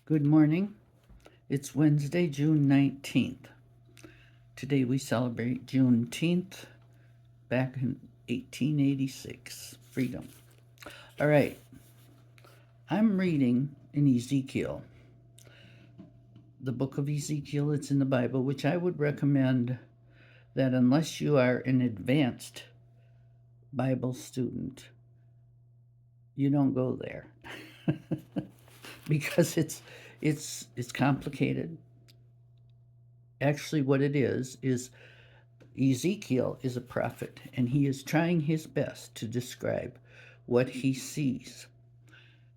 Good morning. It's Wednesday, June 19th. Today we celebrate Juneteenth back in 1886. Freedom. All right, I'm reading in Ezekiel, the book of Ezekiel. It's in the Bible, which I would recommend that unless you are an advanced Bible student, you don't go there because it's complicated. Actually, what it is Ezekiel is a prophet, and he is trying his best to describe what he sees.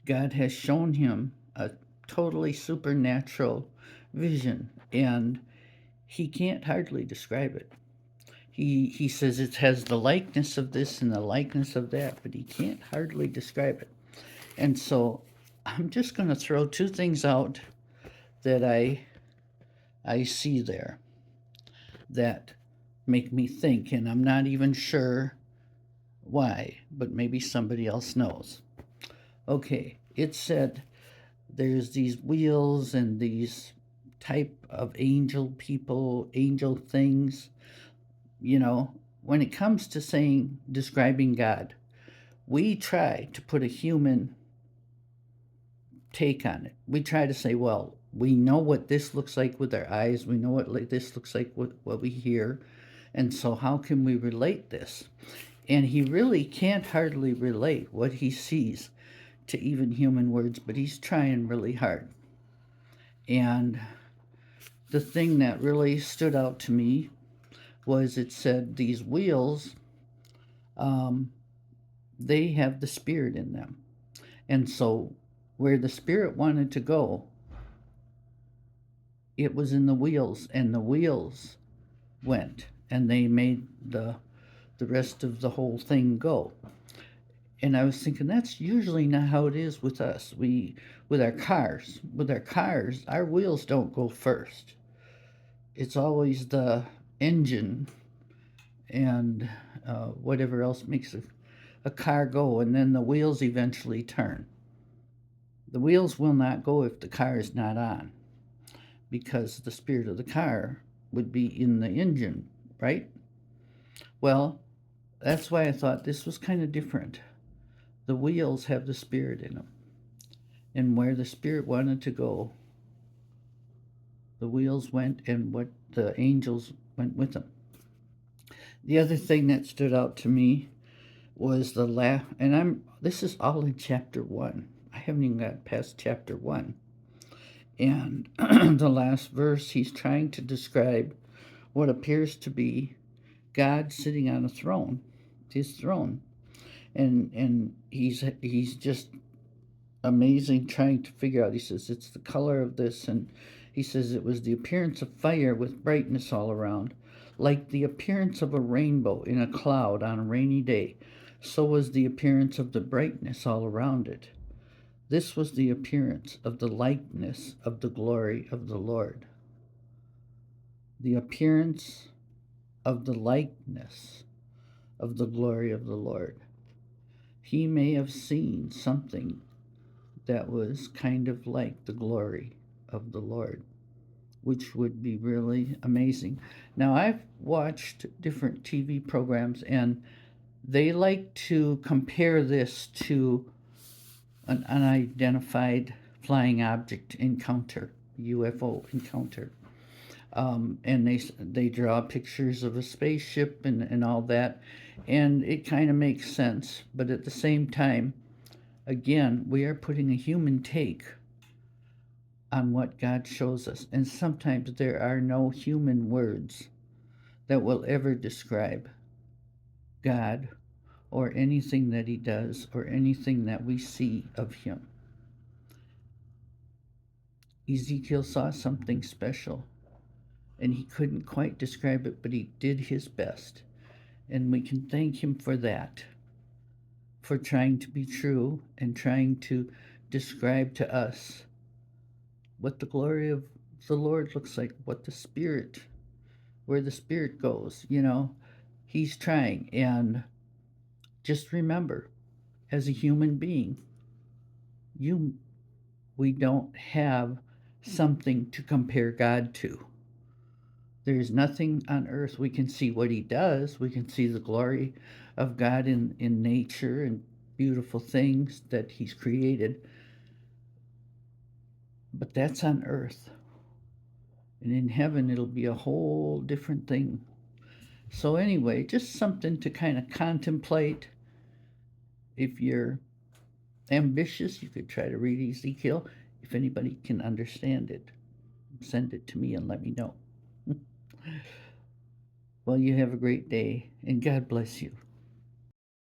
God has shown him a totally supernatural vision, and he can't hardly describe it. He says it has the likeness of this and the likeness of that, but he can't hardly describe it. And so I'm just going to throw two things out that I see there that make me think, and I'm not even sure why, but maybe somebody else knows. Okay, it said there's these wheels and these type of angel people, angel things. You know, when it comes to saying, describing God, we try to put a human take on it. We try to say, well, we know what this looks like with our eyes, we know what this looks like with what we hear, and so how can we relate this? And he really can't hardly relate what he sees to even human words, but he's trying really hard. And the thing that really stood out to me was it said these wheels, um, they have the spirit in them. And so where the spirit wanted to go, it was in the wheels, and the wheels went, and they made the rest of the whole thing go. And I was thinking that's usually not how it is with us. We with our cars, our wheels don't go first. It's always the engine and whatever else makes a car go, and then the wheels eventually turn. The wheels will not go if the car is not on, because the spirit of the car would be in the engine, right? Well, that's why I thought this was kind of different. The wheels have the spirit in them, and where the spirit wanted to go, the wheels went, and what the angels went with them. The other thing that stood out to me was and this is all in chapter 1. I haven't even got past chapter 1. And the last verse, he's trying to describe what appears to be God sitting on a throne, his throne. And he's just amazing trying to figure out. He says it's the color of this, and he says it was the appearance of fire with brightness all around, like the appearance of a rainbow in a cloud on a rainy day. So was the appearance of the brightness all around it. This was the appearance of the likeness of the glory of the Lord. The appearance of the likeness of the glory of the Lord. He may have seen something that was kind of like the glory of the Lord, which would be really amazing. Now, I've watched different TV programs, and they like to compare this to an unidentified flying object encounter, UFO encounter. And they draw pictures of a spaceship and all that, and it kind of makes sense. But at the same time, again, we are putting a human take on what God shows us, and sometimes there are no human words that will ever describe God or anything that He does or anything that we see of Him. Ezekiel saw something special, and he couldn't quite describe it, but he did his best. And we can thank him for that, for trying to be true and trying to describe to us what the glory of the Lord looks like, what the Spirit, where the Spirit goes. He's trying. And just remember, as a human being, you we don't have something to compare God to. There's nothing on earth. We can see what he does. We can see the glory of God in nature and beautiful things that he's created. But that's on earth. And in heaven, it'll be a whole different thing. So, anyway, just something to kind of contemplate. If you're ambitious, you could try to read Ezekiel. If anybody can understand it, send it to me and let me know. Well, you have a great day, and God bless you.